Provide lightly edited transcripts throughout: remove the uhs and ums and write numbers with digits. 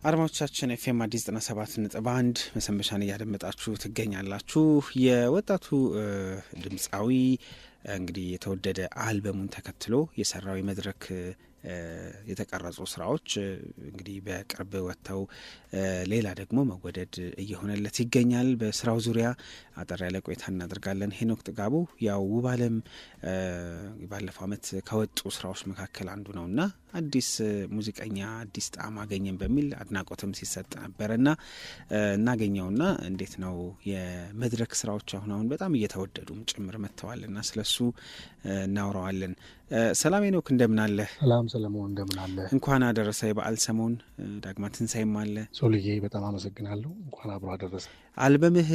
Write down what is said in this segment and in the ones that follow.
አድማጮቻችን ኤፍኤም አዲስ 97.1 መሰንበቻን እያደመጣችሁ ትገኛላችሁ። የወጣቱ ድምፃዊ እንግዲህ የተወደደ አልበሙን ተከትሎ የሰራው የመድረክ የተቀረጹ ስራዎች እንግዲህ በቅርብ ወጥተው ሌላ ደግሞ መወደድ እየሆነለት ይገኛል። በስራው ዙሪያ አጠር ያለ ቆይታ እናደርጋለን። ሄኖክ ጥጋቡ ያው ውባለም ባለፈው ዓመት ከወጡ ስራዎች መካከል አንዱ ነውና አዲስ ሙዚቀኛ አዲስ ጣዕም አገኘን በሚል አድናቆትም ሲሰጥ ነበርና እናገኘውና እንዴት ነው የመድረክ ስራዎች አሁን በጣም እየተወደዱም ጭምር መጥተዋልና ስለሱ እናወራዋለን። ሰላም ሄኖክ እንደምን አለ? ሰላም ሰለሞን እንደምን አለ? እንኳን አደረሰ። የበዓል ሰሞን ዳግማ ትንሳኤም አለ። ሶልዬ በጣም አመሰግናለሁ። እንኳን አብሮ አደረሰ። አልበምህ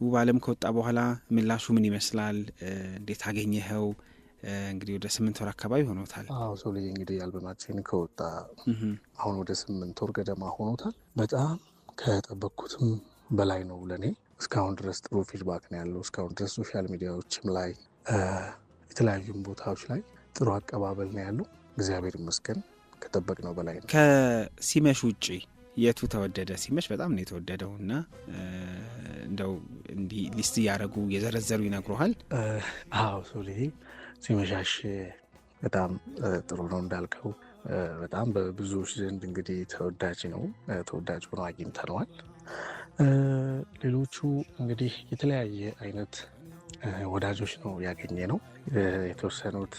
ውባለም ከወጣ በኋላ ምላሹ ምን ይመስላል? እንዴት አገኘኸው? እንግዲህ ወደ 8 ወር አካባቢ ሆኖታል። አዎ ሶልዬ እንግዲህ አልበማችን ከወጣ አሁን ወደ 8 ወር ገደማ ሆኖታል። በጣም ከጠበቅኩትም በላይ ነው ለኔ። እስካሁን ድረስ ጥሩ ፊድባክ ነው ያለው። እስካሁን ድረስ ሶሻል ሚዲያዎችም ላይ የተለያዩም ቦታዎች ላይ ጥሩ አቀባበል ነው ያለው። እግዚአብሔር ይመስገን ከጠበቅነው በላይ ነው። ከሲመሽ ውጪ የቱ ተወደደ? ሲመሽ በጣም ነው የተወደደው እና እንደው እንዲህ ሊስት እያደረጉ የዘረዘሩ ይነግሩሃል? አዎ ሶልዬ ሲመሻሽ በጣም ጥሩ ነው እንዳልከው፣ በጣም በብዙዎች ዘንድ እንግዲህ ተወዳጅ ነው። ተወዳጅ ሆኖ አግኝተነዋል። ሌሎቹ እንግዲህ የተለያየ አይነት ወዳጆች ነው ያገኘ ነው። የተወሰኑት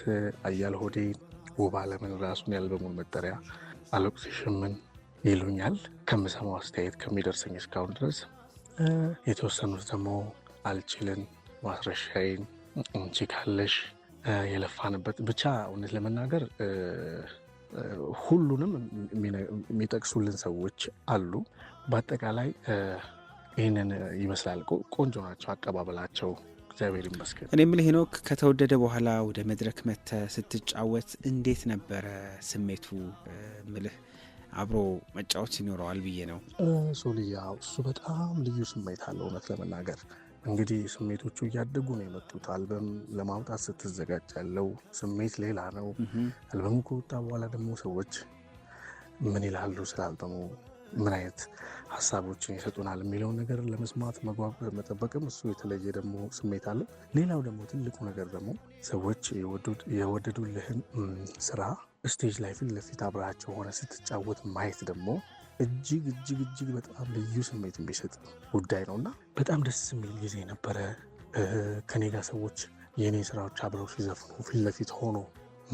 አያል ሆዴ ውባለምን ራሱን ያልበሙን መጠሪያ አለቅስሽምን ይሉኛል ከምሰማው አስተያየት ከሚደርሰኝ እስካሁን ድረስ። የተወሰኑት ደግሞ አልችልን፣ ማስረሻዬን፣ እንቺ ካለሽ፣ የለፋንበት ብቻ እውነት ለመናገር ሁሉንም የሚጠቅሱልን ሰዎች አሉ። በአጠቃላይ ይህንን ይመስላል። ቆንጆ ናቸው አቀባበላቸው። እግዚአብሔር ይመስገን። እኔ የምልህ ሄኖክ ከተወደደ በኋላ ወደ መድረክ መጥተህ ስትጫወት እንዴት ነበረ ስሜቱ? ምልህ አብሮ መጫወት ይኖረዋል ብዬ ነው። ሶልያ እሱ በጣም ልዩ ስሜት አለው። እውነት ለመናገር እንግዲህ ስሜቶቹ እያደጉ ነው የመጡት። አልበም ለማውጣት ስትዘጋጅ ያለው ስሜት ሌላ ነው። አልበሙ ከወጣ በኋላ ደግሞ ሰዎች ምን ይላሉ ስለ አልበሙ፣ ምን አይነት ሀሳቦችን ይሰጡናል የሚለውን ነገር ለመስማት መጠበቅም እሱ የተለየ ደግሞ ስሜት አለው። ሌላው ደግሞ ትልቁ ነገር ደግሞ ሰዎች የወደዱልህን ስራ ስቴጅ ላይ ፊት ለፊት አብራቸው ሆነ ስትጫወት ማየት ደግሞ እጅግ እጅግ እጅግ በጣም ልዩ ስሜት የሚሰጥ ጉዳይ ነው እና በጣም ደስ የሚል ጊዜ ነበረ። ከኔ ጋር ሰዎች የኔ ስራዎች አብረው ሲዘፍኑ ፊት ለፊት ሆኖ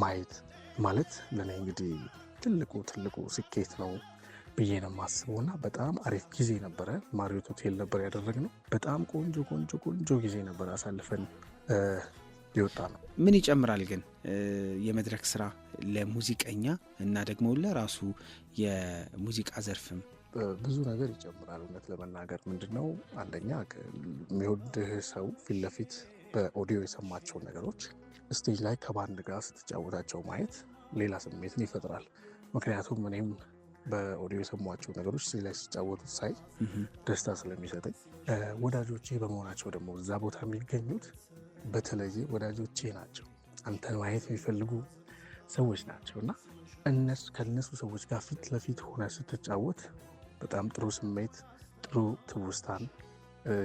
ማየት ማለት ለእኔ እንግዲህ ትልቁ ስኬት ነው ብዬ ነው የማስበው እና በጣም አሪፍ ጊዜ ነበረ። ማሪዮት ሆቴል ነበር ያደረግነው። በጣም ቆንጆ ጊዜ ነበር አሳልፈን ሊወጣ ነው። ምን ይጨምራል ግን የመድረክ ስራ ለሙዚቀኛ እና ደግሞ ለራሱ የሙዚቃ ዘርፍም? ብዙ ነገር ይጨምራል። እውነት ለመናገር ምንድነው፣ አንደኛ የሚወድህ ሰው ፊት ለፊት በኦዲዮ የሰማቸውን ነገሮች ስቴጅ ላይ ከባንድ ጋር ስትጫወታቸው ማየት ሌላ ስሜትን ይፈጥራል። ምክንያቱም እኔም በኦዲዮ የሰሟቸው ነገሮች ስቴጅ ላይ ሲጫወቱት ሳይ ደስታ ስለሚሰጠኝ፣ ወዳጆቼ በመሆናቸው ደግሞ እዛ ቦታ የሚገኙት በተለየ ወዳጆቼ ናቸው። አንተን ማየት የሚፈልጉ ሰዎች ናቸው እና ከእነሱ ሰዎች ጋር ፊት ለፊት ሆነ ስትጫወት በጣም ጥሩ ስሜት፣ ጥሩ ትውስታን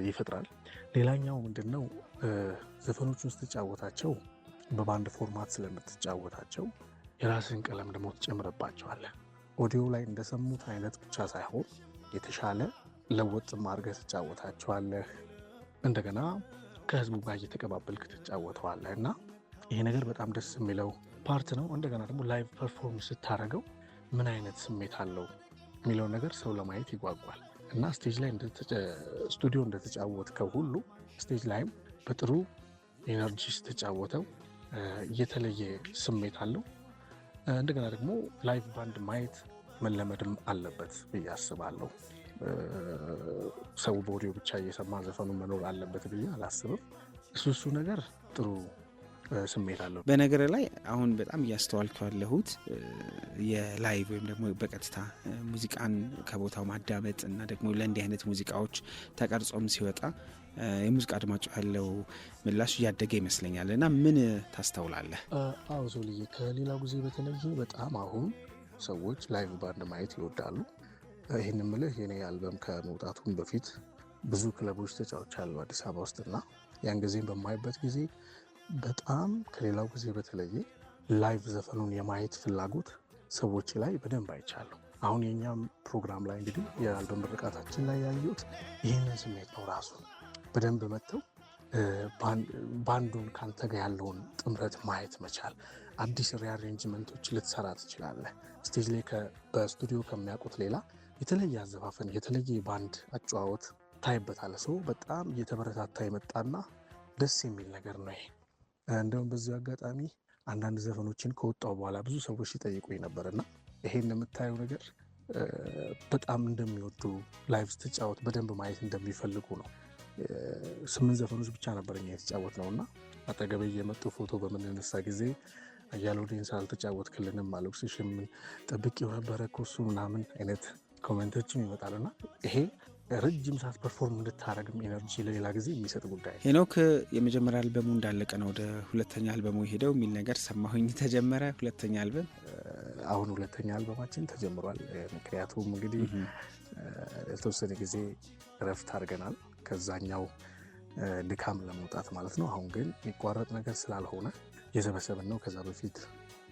ይፈጥራል። ሌላኛው ምንድነው፣ ዘፈኖቹን ስትጫወታቸው በባንድ ፎርማት ስለምትጫወታቸው የራስን ቀለም ደግሞ ትጨምርባቸዋለህ። ኦዲዮ ላይ እንደሰሙት አይነት ብቻ ሳይሆን የተሻለ ለወጥ ማድረግ ትጫወታቸዋለህ። እንደገና ከህዝቡ ጋር እየተቀባበልክ ትጫወተዋለህ እና ይሄ ነገር በጣም ደስ የሚለው ፓርት ነው። እንደገና ደግሞ ላይቭ ፐርፎርም ስታደርገው ምን አይነት ስሜት አለው የሚለው ነገር ሰው ለማየት ይጓጓል እና ስቴጅ ላይ ስቱዲዮ እንደተጫወትከው ሁሉ ስቴጅ ላይም በጥሩ ኤነርጂ ስትጫወተው የተለየ ስሜት አለው። እንደገና ደግሞ ላይቭ ባንድ ማየት መለመድም አለበት ብዬ አስባለሁ። ሰው በኦዲዮ ብቻ እየሰማ ዘፈኑ መኖር አለበት ብዬ አላስብም። እሱ ነገር ጥሩ ስሜት አለው። በነገር ላይ አሁን በጣም እያስተዋልኩ ያለሁት የላይቭ ወይም ደግሞ በቀጥታ ሙዚቃን ከቦታው ማዳመጥ እና ደግሞ ለእንዲህ አይነት ሙዚቃዎች ተቀርጾም ሲወጣ የሙዚቃ አድማጭ ያለው ምላሽ እያደገ ይመስለኛል እና ምን ታስተውላለህ? አዎ ሶልዬ፣ ከሌላው ጊዜ በተለየ በጣም አሁን ሰዎች ላይቭ ባንድ ማየት ይወዳሉ። ይህን ምልህ የኔ አልበም ከመውጣቱም በፊት ብዙ ክለቦች ተጫውቻለሁ አዲስ አበባ ውስጥና ያን ጊዜም በማይበት ጊዜ በጣም ከሌላው ጊዜ በተለየ ላይቭ ዘፈኑን የማየት ፍላጎት ሰዎች ላይ በደንብ አይቻለሁ። አሁን የኛም ፕሮግራም ላይ እንግዲህ የአልበም ምርቃታችን ላይ ያየሁት ይህንን ስሜት ነው። ራሱ በደንብ መጥተው ባንዱን ካንተ ጋር ያለውን ጥምረት ማየት መቻል። አዲስ ሪአሬንጅመንቶች ልትሰራ ትችላለህ። ስቴጅ ላይ በስቱዲዮ ከሚያውቁት ሌላ የተለየ አዘፋፈን፣ የተለየ ባንድ አጨዋወት ታይበታል። ሰው በጣም እየተበረታታ የመጣና ደስ የሚል ነገር ነው ይሄ። እንደውም በዚሁ አጋጣሚ አንዳንድ ዘፈኖችን ከወጣው በኋላ ብዙ ሰዎች ሲጠይቁኝ ነበርና ይሄን የምታየው ነገር በጣም እንደሚወዱ ላይቭ ስትጫወት በደንብ ማየት እንደሚፈልጉ ነው። 8 ዘፈኖች ብቻ ነበር እኛ የተጫወት ነውና አጠገቤ የመጡ ፎቶ በምንነሳ ጊዜ አያሌው ዴንሳ አልተጫወትክልንም፣ አልኦክሲሽን ጠብቄው ነበረ እኮ እሱ ምናምን አይነት ኮሜንቶችም ይመጣልና ይሄ ረጅም ሰዓት ፐርፎርም እንድታረግም ኤነርጂ ለሌላ ጊዜ የሚሰጥ ጉዳይ። ሄኖክ የመጀመሪያ አልበሙ እንዳለቀ ነው ወደ ሁለተኛ አልበሙ ሄደው የሚል ነገር ሰማሁኝ። ተጀመረ ሁለተኛ አልበም? አሁን ሁለተኛ አልበማችን ተጀምሯል። ምክንያቱም እንግዲህ የተወሰነ ጊዜ እረፍት አድርገናል ከዛኛው ድካም ለመውጣት ማለት ነው። አሁን ግን የሚቋረጥ ነገር ስላልሆነ የሰበሰብን ነው። ከዛ በፊት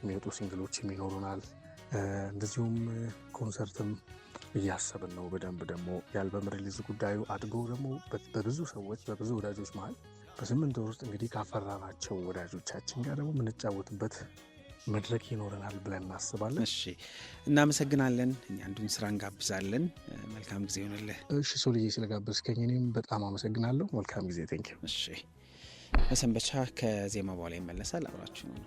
የሚወጡ ሲንግሎችም ይኖሩናል። እንደዚሁም ኮንሰርትም እያሰብን ነው። በደንብ ደግሞ የአልበም ሪሊዝ ጉዳዩ አድጎ ደግሞ በብዙ ሰዎች በብዙ ወዳጆች መሀል በ8 ወር ውስጥ እንግዲህ ካፈራናቸው ወዳጆቻችን ጋር ደግሞ የምንጫወትበት መድረክ ይኖረናል ብለን እናስባለን። እሺ፣ እናመሰግናለን። እኛ አንዱን ስራ እንጋብዛለን። መልካም ጊዜ ይሆንልህ። እሺ ሶልዬ፣ ስለጋበዝከኝ እኔም በጣም አመሰግናለሁ። መልካም ጊዜ። ቴንኪው። እሺ፣ መሰንበቻ ከዜማ በኋላ ይመለሳል። አብራችሁ ነው።